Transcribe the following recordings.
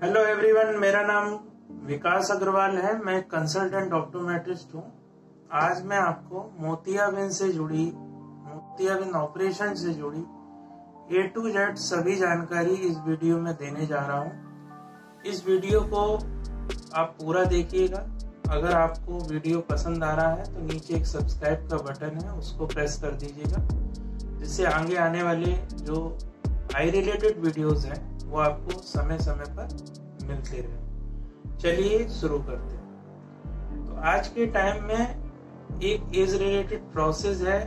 Hello everyone, मेरा नाम विकास अग्रवाल है। मैं कंसल्टेंट ऑप्टोमेट्रिस्ट हूँ। आज मैं आपको मोतियाबिंद ऑपरेशन से जुड़ी A to Z सभी जानकारी इस वीडियो में देने जा रहा हूँ। इस वीडियो को आप पूरा देखिएगा। अगर आपको वीडियो पसंद आ रहा है तो नीचे एक सब्सक्राइब का बटन है, उसको प्रेस कर दीजिएगा, जिससे आगे आने वाले जो आई रिलेटेड वीडियोस हैं वो आपको समय समय पर मिलते रहे। चलिए शुरू करते हैं। तो आज के टाइम में एक एज रिलेटेड प्रोसेस है।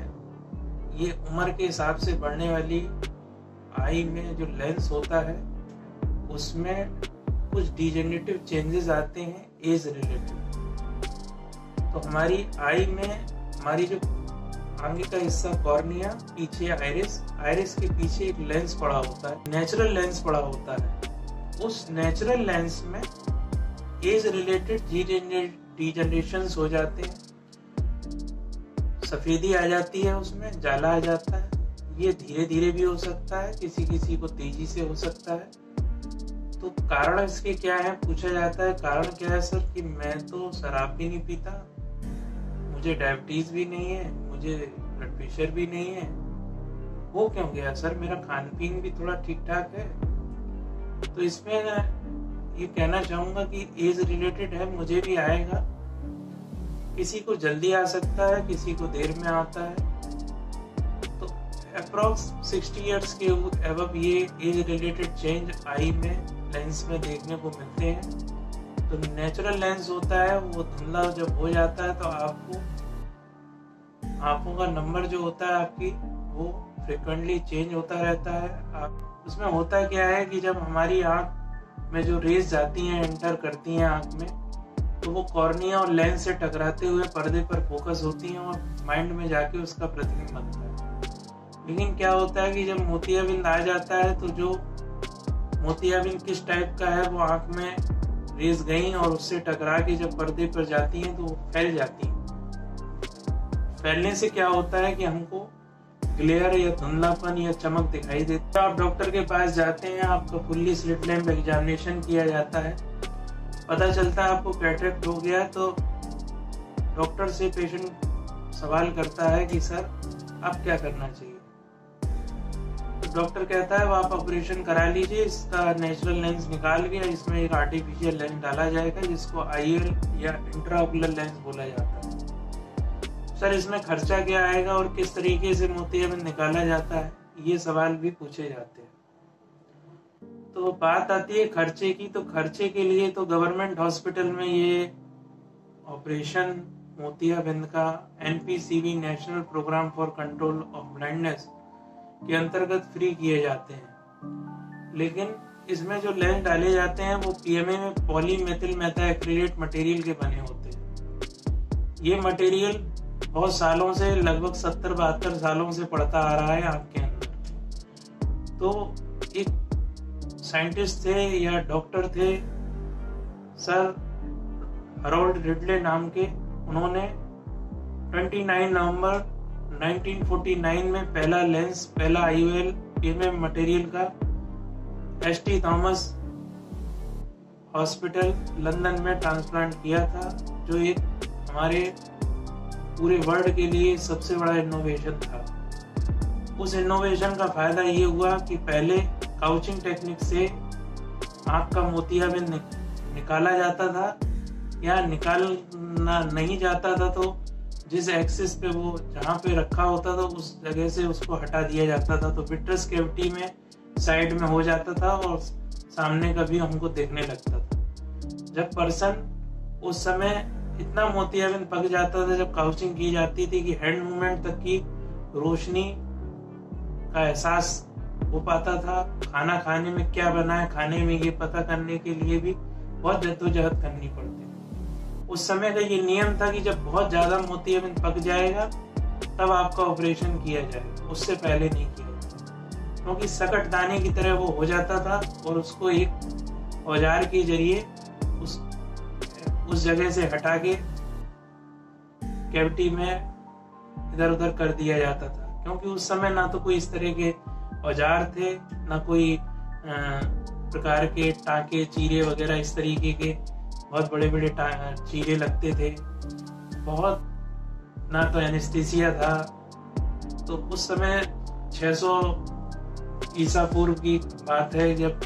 ये उम्र के हिसाब से बढ़ने वाली आई में जो लेंस होता है उसमें कुछ डिजेनरेटिव चेंजेस आते हैं एज रिलेटेड। तो हमारी आई में हमारी जो आगे का हिस्सा कॉर्निया, पीछे आइरिस के पीछे एक लेंस पड़ा होता है, नेचुरल लेंस पड़ा होता है। उस नेचुरल लेंस में एज रिलेटेड डिजेनरेशंस हो जाते हैं, सफेदी आ जाती है, उसमें जाला आ जाता है। ये धीरे धीरे भी हो सकता है, किसी किसी को तेजी से हो सकता है। तो कारण इसके क्या है पूछा जाता है। कारण क्या है सर कि मैं तो शराब भी नहीं पीता, मुझे डायबिटीज भी नहीं है, मुझे ब्लड प्रेशर भी नहीं है, वो क्यों गया सर? मेरा खान पीन भी थोड़ा ठीक ठाक है। तो इसमें ये कहना चाहूंगा कि एज रिलेटेड है, मुझे भी आएगा। किसी को जल्दी आ सकता है, किसी को देर में आता है। तो अप्रॉक्स 60 इयर्स के एबव ये एज रिलेटेड चेंज आई में लेंस में देखने को मिलते हैं। तो नेचुरल लेंस होता है वो धुंधला जब हो जाता है तो आपको आंखों का नंबर जो होता है आपकी वो फ्रिक्वेंटली चेंज होता रहता है। उसमें होता क्या है कि जब हमारी आंख में जो रेज जाती हैं, एंटर करती हैं आंख में, तो वो कॉर्निया और लेंस से टकराते हुए पर्दे पर फोकस होती हैं और माइंड में जाके उसका प्रतिबिंब बनता है। लेकिन क्या होता है कि जब मोतियाबिंद आ जाता है तो जो मोतियाबिंद किस टाइप का है वो आंख में रेज गई और उससे टकरा के जब पर्दे पर जाती हैं तो वो फैल जाती हैं। फैलने से क्या होता है कि हमको ग्लेयर या धुंधलापन या चमक दिखाई देता है। आप डॉक्टर के पास जाते हैं, आपका फुल्ली स्लिट लैम्प एग्जामिनेशन किया जाता है, पता चलता है आपको कैटरेक्ट हो गया। तो डॉक्टर से पेशेंट सवाल करता है कि सर अब क्या करना चाहिए। तो डॉक्टर कहता है आप ऑपरेशन करा लीजिए, इसका नेचुरल लेंस निकाल के इसमें एक आर्टिफिशियल लेंस डाला जाएगा जिसको IOL या इंट्राओकुलर लेंस बोला जाता है। सर इसमें खर्चा क्या आएगा और किस तरीके से मोतियाबिंद निकाला जाता है, ये सवाल भी पूछे जाते हैं। तो बात आती है खर्चे की। तो खर्चे के लिए तो गवर्नमेंट हॉस्पिटल में ये ऑपरेशन मोतियाबिंद का NPCB national programme for control of blindness के अंतर्गत फ्री किए जाते हैं। लेकिन इसमें जो लेंस डाले जाते हैं वो PMA में पॉलीमेथिल मेथाक्रिलेट मटेरियल के बने होते हैं। ये मटेरियल बहुत सालों से, लगभग 70-72 सालों से पड़ता आ रहा है आपके अंदर। तो एक साइंटिस्ट थे या डॉक्टर थे सर हरोल्ड रिडले नाम के, उन्होंने 29 नवंबर 1949 में पहला IOL PMA मटेरियल का ST थॉमस हॉस्पिटल लंदन में ट्रांसप्लांट किया था, जो एक हमारे पूरे वर्ल्ड के लिए सबसे बड़ा इनोवेशन था। उस इनोवेशन का फायदा ये हुआ कि पहले काउचिंग टेक्निक से आंख का मोतियाबिंद निकाला जाता था, या निकालना नहीं जाता था तो जिस एक्सिस पे वो जहाँ पे रखा होता था उस जगह से उसको हटा दिया जाता था। तो विट्रस कैविटी में साइड में हो जाता था और सामने का भी हमको देखने लगता था। जब पर्सन उस समय इतना मोतियाबिंद पक जाता था, जब काउचिंग की जाती थी, कि हैंड मूवमेंट तक की रोशनी का एहसास हो पाता था। खाना खाने में क्या बना है, खाने में ये पता करने के लिए भी बहुत जद्दोजहद करनी पड़ती। उस समय का ये नियम था कि जब बहुत ज्यादा मोतियाबिंद पक जाएगा तब आपका ऑपरेशन किया जाएगा, उससे पहले नहीं किया जाएगा, क्योंकि सकट दाने की तरह वो हो जाता था और उसको एक औजार के जरिए उस जगह से हटा के कैविटी में इधर उधर कर दिया जाता था। क्योंकि उस समय ना तो कोई इस तरह के औजार थे, ना कोई प्रकार के टाँके, चीरे वगैरह इस तरीके के बहुत बड़े बड़े चीरे लगते थे। बहुत ना तो एनेस्थीसिया था। तो उस समय 600 ईसा पूर्व की बात है, जब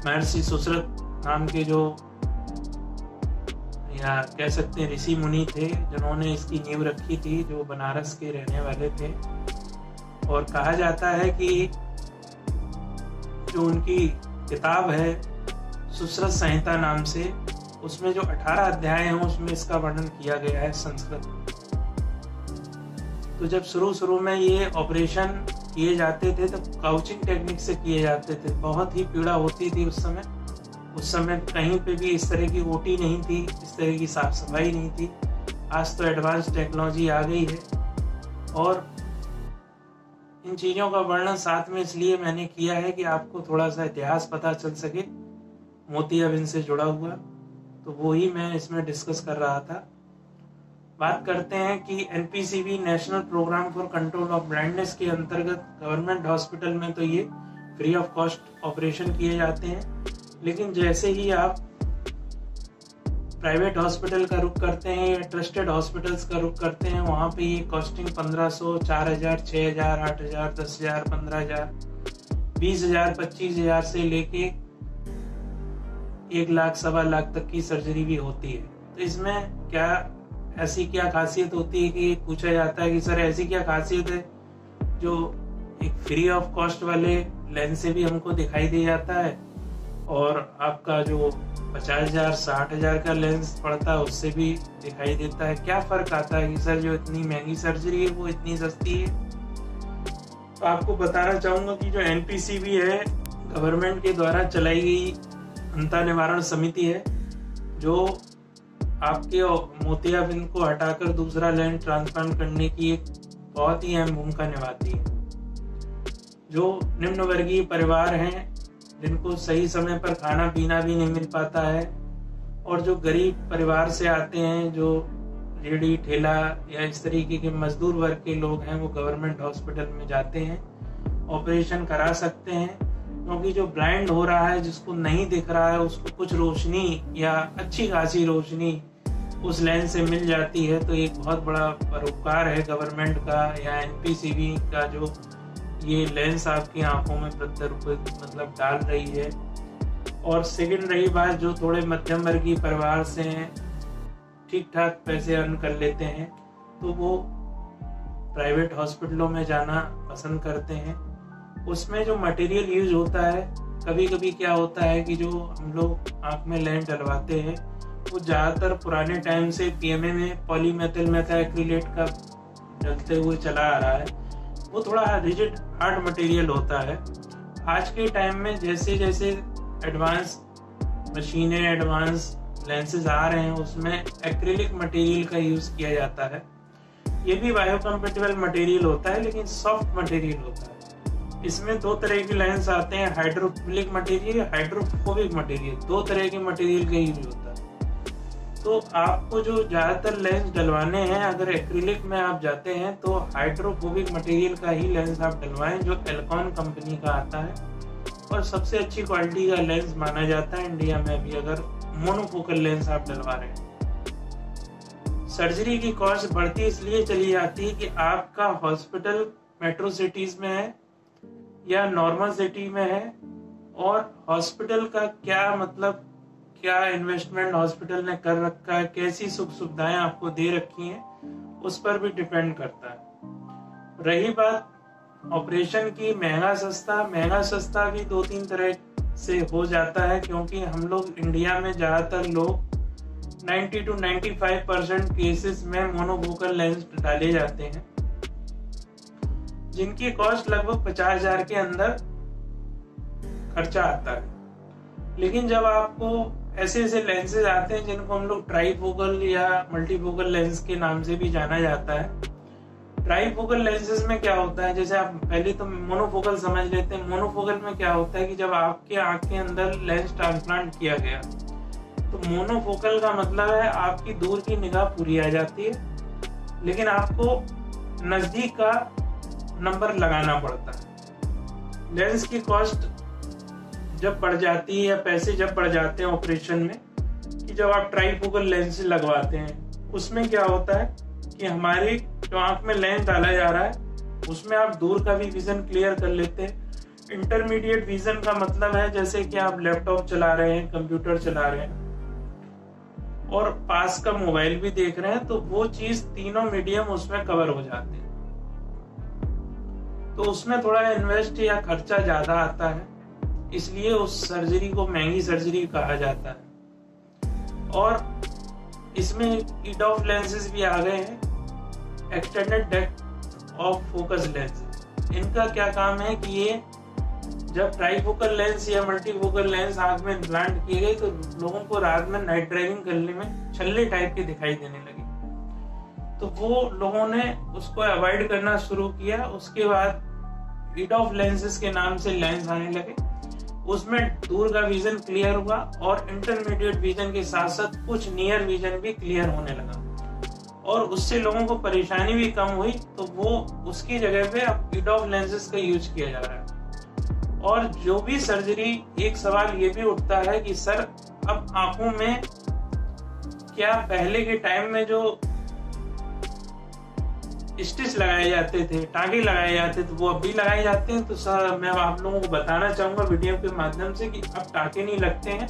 महर्षि सुश्रुत नाम के जो या कह सकते हैं ऋषि मुनि थे, जिन्होंने इसकी नींव रखी थी, जो बनारस के रहने वाले थे। और कहा जाता है कि जो उनकी किताब है सुश्रुत संहिता नाम से, उसमें जो 18 अध्याय हैं उसमें इसका वर्णन किया गया है संस्कृत में। तो जब शुरू में ये ऑपरेशन किए जाते थे तो काउचिंग टेक्निक से किए जाते थे। बहुत ही पीड़ा होती थी उस समय कहीं पे भी इस तरह की ओटी नहीं थी, इस तरह की साफ सफाई नहीं थी। आज तो एडवांस टेक्नोलॉजी आ गई है। और इन चीज़ों का वर्णन साथ में इसलिए मैंने किया है कि आपको थोड़ा सा इतिहास पता चल सके मोतियाबिंद से जुड़ा हुआ, तो वो ही मैं इसमें डिस्कस कर रहा था। बात करते हैं कि NPCB national programme for control of blindness के अंतर्गत गवर्नमेंट हॉस्पिटल में तो ये फ्री ऑफ कॉस्ट ऑपरेशन किए जाते हैं, लेकिन जैसे ही आप प्राइवेट हॉस्पिटल का रुख करते हैं या ट्रस्टेड हॉस्पिटल्स का रुख करते हैं, वहाँ पे ये कॉस्टिंग 1500, 4000, 6000, 8000, 10,000, 15,000, 20,000, 25,000 से लेके 1 लाख, 1.25 लाख तक की सर्जरी भी होती है। तो इसमें ऐसी क्या खासियत होती है कि पूछा जाता है कि सर ऐसी क्या खासियत है जो एक फ्री ऑफ कॉस्ट वाले लेंस से भी हमको दिखाई दे जाता है, और आपका जो 50,000, 60,000 का लेंस पड़ता है उससे भी दिखाई देता है। क्या फर्क आता है कि सर जो इतनी महंगी सर्जरी है वो इतनी सस्ती है? तो आपको बताना चाहूंगा कि जो एनपीसीबी है, गवर्नमेंट के द्वारा चलाई गई अंतर निवारण समिति है, जो आपके मोतियाबिंद को हटाकर दूसरा लेंस ट्रांसप्लांट करने की एक बहुत ही अहम भूमिका निभाती है। जो निम्न वर्गीय परिवार हैं, जिनको सही समय पर खाना पीना भी नहीं मिल पाता है, और जो गरीब परिवार से आते हैं, जो रेडी ठेला या इस तरीके के मजदूर वर्ग के लोग हैं, वो गवर्नमेंट हॉस्पिटल में जाते हैं, ऑपरेशन करा सकते हैं। क्योंकि जो ब्लाइंड हो रहा है, जिसको नहीं दिख रहा है, उसको कुछ रोशनी या अच्छी खासी रोशनी उस लेंस से मिल जाती है। तो एक बहुत बड़ा परोपकार है गवर्नमेंट का या एनपीसीबी का, जो ये लेंस आपकी आंखों में प्रत्यारोपित मतलब डाल रही है। और सेकंड रही बात, जो थोड़े मध्यम वर्गीय परिवार से हैं, ठीक ठाक पैसे अर्न कर लेते हैं, तो वो प्राइवेट हॉस्पिटलों में जाना पसंद करते हैं। उसमें जो मटेरियल यूज होता है, कभी कभी क्या होता है कि जो हम लोग आंख में लेंस डलवाते हैं, वो ज्यादातर पुराने टाइम से पीएमए में पॉलीमेथिल मेथाक्रिलेट का डलते हुए चला आ रहा है। वो थोड़ा रिजिड हार्ड मटेरियल होता है। आज के टाइम में जैसे जैसे एडवांस मशीनें, एडवांस लेंसेज आ रहे हैं, उसमें एक्रिलिक मटेरियल का यूज किया जाता है। ये भी बायोकम्पेटेबल मटेरियल होता है, लेकिन सॉफ्ट मटेरियल होता है। इसमें 2 तरह के लेंस आते हैं, हाइड्रोफिलिक मटेरियल, हाइड्रोफोबिक मटेरियल। 2 तरह के मटेरियल का यूज होता है। तो आपको जो ज्यादातर लेंस डलवाने हैं, अगर एक्रिलिक में आप जाते हैं तो हाइड्रोफोबिक मटेरियल का ही लेंस आप डलवाएं, जो एल्कॉन कंपनी का आता है और सबसे अच्छी क्वालिटी का लेंस माना जाता है इंडिया में भी, अगर मोनोफोकल लेंस आप डलवा रहे हैं। सर्जरी की कॉस्ट बढ़ती इसलिए चली जाती है कि आपका हॉस्पिटल मेट्रो सिटीज में है या नॉर्मल सिटी में है, और हॉस्पिटल का क्या इन्वेस्टमेंट हॉस्पिटल ने कर रखा है, कैसी सुख सुविधाएं आपको दे रखी हैं, उस पर भी डिपेंड करता है। रही बात ऑपरेशन की, महंगा सस्ता भी 2-3 तरह से हो जाता है, क्योंकि हम लोग इंडिया में ज्यादातर लोग 90 to 95% केसेस में मोनोफोकल लेंस डाले जाते हैं, जिनकी कॉस्ट लगभग 50,000 के अंदर खर्चा आता है। लेकिन जब आपको ऐसे लेंसेज आते हैं जिनको हम लोग ट्राईफोकल या मल्टीफोकल लेंस के नाम से भी जाना जाता है। ट्राईफोकल लेंसेज में क्या होता है, जैसे आप पहले तो मोनोफोकल समझ लेते हैं। मोनोफोकल में क्या होता है कि जब आपके आंख के अंदर लेंस ट्रांसप्लांट किया गया, तो मोनोफोकल का मतलब है आपकी दूर की निगाह पूरी आ जाती है, लेकिन आपको नजदीक का नंबर लगाना पड़ता है। लेंस की कॉस्ट जब बढ़ जाती है या पैसे जब बढ़ जाते हैं ऑपरेशन में, कि जब आप ट्राइफोकल लेंस लगवाते हैं, उसमें क्या होता है कि हमारे जो आंख में लेंस डाला जा रहा है उसमें आप दूर का भी विजन क्लियर कर लेते हैं। इंटरमीडिएट विजन का मतलब है जैसे कि आप लैपटॉप चला रहे हैं, कंप्यूटर चला रहे हैं और पास का मोबाइल भी देख रहे हैं, तो वो चीज तीनों मीडियम उसमें कवर हो जाते हैं। तो उसमें थोड़ा इन्वेस्ट या खर्चा ज्यादा आता है, इसलिए उस सर्जरी को महंगी सर्जरी कहा जाता है। और इसमें EDOF लेंसेज भी आ गए हैं, extended depth of focus lens. इनका क्या काम है कि ये जब ट्राइफोकल लेंस या मल्टीफोकल लेंस आंख में इम्प्लांट किए गए तो लोगों को रात में नाइट ड्राइविंग करने में छल्ले टाइप के दिखाई देने लगे, तो वो लोगों ने उसको अवॉइड करना शुरू किया। उसके बाद EDOF लेंसेज के नाम से लेंस आने लगे, उसमें दूर का विजन क्लियर हुआ और इंटरमीडिएट विजन के साथ साथ कुछ नियर विजन भी क्लियर होने लगा और उससे लोगों को परेशानी भी कम हुई। तो वो उसकी जगह पे अब EDOF लेंसेज का यूज किया जा रहा है। और जो भी सर्जरी, एक सवाल ये भी उठता है कि सर अब आंखों में क्या पहले के टाइम में जो स्टिच लगाए जाते थे, टांगे लगाए जाते थे, वो अब भी लगाए जाते हैं? तो सर मैं आप लोगों को बताना चाहूंगा वीडियो के माध्यम से कि अब टांके नहीं लगते हैं,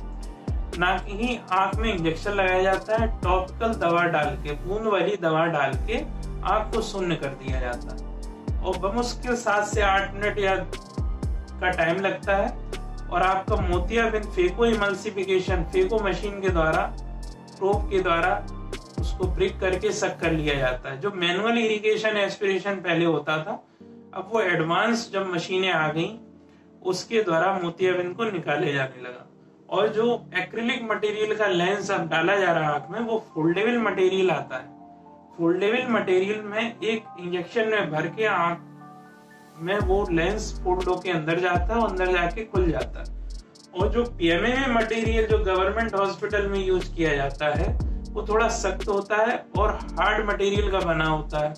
ना कि आंख में इंजेक्शन लगाया जाता है। टॉपिकल दवा डाल के, बूंद वाली दवा डाल के आंख को शून्य कर दिया जाता है और बमुश्किल 7 से 8 मिनट या का टाइम लगता है और आपका मोतियाबिंद फेको इमल्सिफिकेशन, फेको मशीन के द्वारा, प्रोब के द्वारा उसको ब्रेक करके सक कर लिया जाता है। जो मैनुअल इरिगेशन एस्पिरेशन पहले होता था, अब वो एडवांस जब मशीनें आ गई उसके द्वारा मोतियाबिंद को निकाले जाने लगा। और जो एक्रिलिक मटेरियल का लेंस अब डाला जा रहा है आंख में, वो फोल्डेबल मटेरियल आता है। फोल्डेबल मटेरियल में एक इंजेक्शन में भर के आंख में वो लेंस फोल्ड होके अंदर जाता है और अंदर जाके खुल जाता है। और जो PMMA मटेरियल जो गवर्नमेंट हॉस्पिटल में यूज किया जाता है वो थोड़ा सख्त होता है और हार्ड मटेरियल का बना होता है,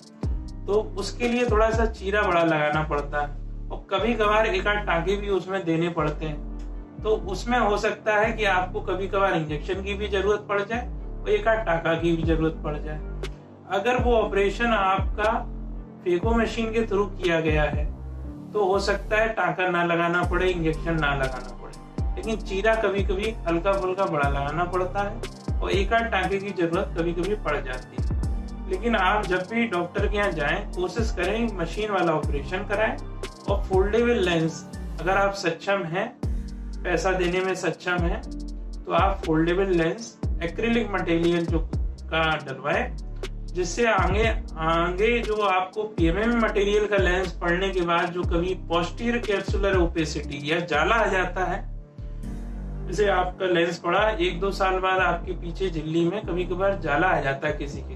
तो उसके लिए थोड़ा सा चीरा बड़ा लगाना पड़ता है और कभी कभार एक आध टांके भी उसमें देने पड़ते हैं। तो उसमें हो सकता है कि आपको कभी कभार इंजेक्शन की भी जरूरत पड़ जाए और एक आध टांका की भी जरूरत पड़ जाए। अगर वो ऑपरेशन आपका फेको मशीन के थ्रू किया गया है तो हो सकता है टांका ना लगाना पड़े, इंजेक्शन ना लगाना पड़े, लेकिन चीरा कभी कभी हल्का फुल्का बड़ा लगाना पड़ता है और एक आध टांके की जरूरत कभी कभी पड़ जाती है। लेकिन आप जब भी डॉक्टर के यहाँ जाएं, कोशिश करें मशीन वाला ऑपरेशन कराएं। और फोल्डेबल लेंस अगर आप सक्षम हैं, पैसा देने में सक्षम हैं, तो आप फोल्डेबल लेंस एक्रिलिक मटेरियल जो का डलवाएं, जिससे आगे जो आपको PMMA मटेरियल का लेंस पड़ने के बाद जो कभी पोस्टीरियर कैप्सुलर ओपेसिटी या जाला आ जाता है, जैसे आपका लेंस पड़ा 1-2 साल बाद आपके पीछे झिल्ली में कभी कभार जाला आ जाता है किसी के,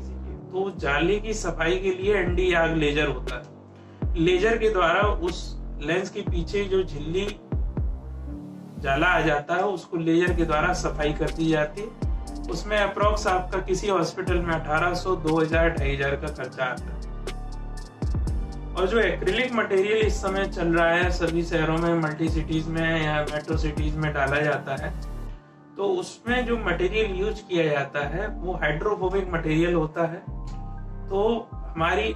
तो जाले की सफाई के लिए एंटी आग लेजर होता है। लेजर के द्वारा उस लेंस के पीछे जो झिल्ली जाला आ जाता है उसको लेजर के द्वारा सफाई कर दी जाती है। उसमें अप्रोक्स आपका किसी हॉस्पिटल में 1800, 2000, 2500 का खर्चा आता है। और जो एक्रिलिक मटेरियल इस समय चल रहा है सभी शहरों में, मल्टी सिटीज में या मेट्रो सिटीज में डाला जाता है, तो उसमें जो मटेरियल यूज किया जाता है वो हाइड्रोफोबिक मटेरियल होता है। तो हमारी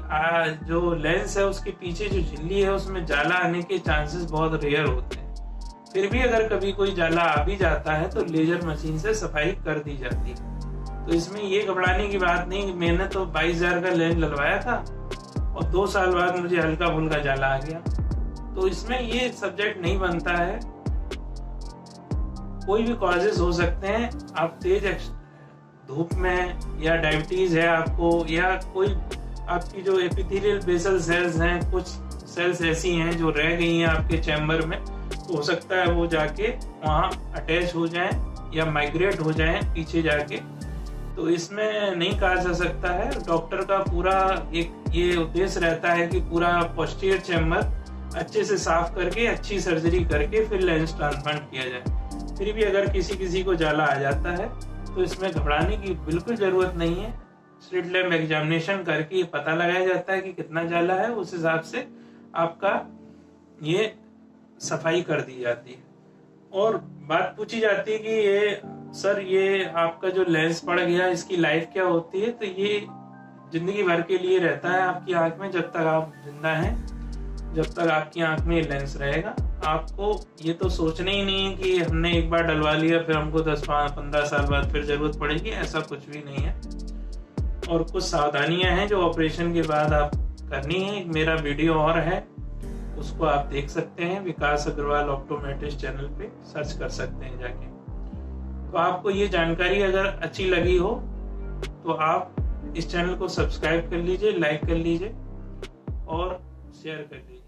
जो लेंस है उसके पीछे जो झिल्ली है उसमें जाला आने के चांसेस बहुत रेयर होते हैं। फिर भी अगर कभी कोई जाला आ भी जाता है तो लेजर मशीन से सफाई कर दी जाती है। तो इसमें ये घबराने की बात नहीं। मैंने तो 22,000 का लेंस लगवाया था और 2 साल बाद मुझे हल्का फुल्का जाला आ गया, तो इसमें ये सब्जेक्ट नहीं बनता है। कोई भी कॉजेस हो सकते हैं, आप तेज धूप में या डायबिटीज है आपको, या कोई आपकी जो एपिथेलियल बेसल सेल्स हैं, कुछ सेल्स ऐसी हैं जो रह गई हैं आपके चैम्बर में, तो हो सकता है वो जाके वहाँ अटैच हो जाएं या माइग्रेट हो जाएं पीछे जाके। तो इसमें नहीं कहा जा सकता है। डॉक्टर का पूरा एक ये उद्देश्य रहता है कि पूरा पोस्टीरियर चैम्बर अच्छे से साफ करके अच्छी सर्जरी करके फिर लेंस ट्रांसप्लांट किया जाए। फिर भी अगर किसी को जाला आ जाता है तो इसमें घबराने की बिल्कुल जरूरत नहीं है। स्लिट लैम्प एग्जामिनेशन करके ये पता लगाया जाता है कि कितना जाला है, उस हिसाब से आपका ये सफाई कर दी जाती है। और बात पूछी जाती है कि ये सर ये आपका जो लेंस पड़ गया इसकी लाइफ क्या होती है, तो ये जिंदगी भर के लिए रहता है आपकी आंख में। जब तक आप जिंदा हैं, जब तक आपकी आंख में लेंस रहेगा, आपको ये तो सोचना ही नहीं है कि हमने एक बार डलवा लिया फिर हमको 10-15 साल बाद फिर जरूरत पड़ेगी, ऐसा कुछ भी नहीं है। और कुछ सावधानियां हैं जो ऑपरेशन के बाद आप करनी है। मेरा वीडियो और है, उसको आप देख सकते हैं, विकास अग्रवाल ऑप्टोमेट्रिस्ट चैनल पे सर्च कर सकते हैं जाके। तो आपको ये जानकारी अगर अच्छी लगी हो तो आप इस चैनल को सब्सक्राइब कर लीजिए, लाइक कर लीजिए और शेयर कर लीजिए।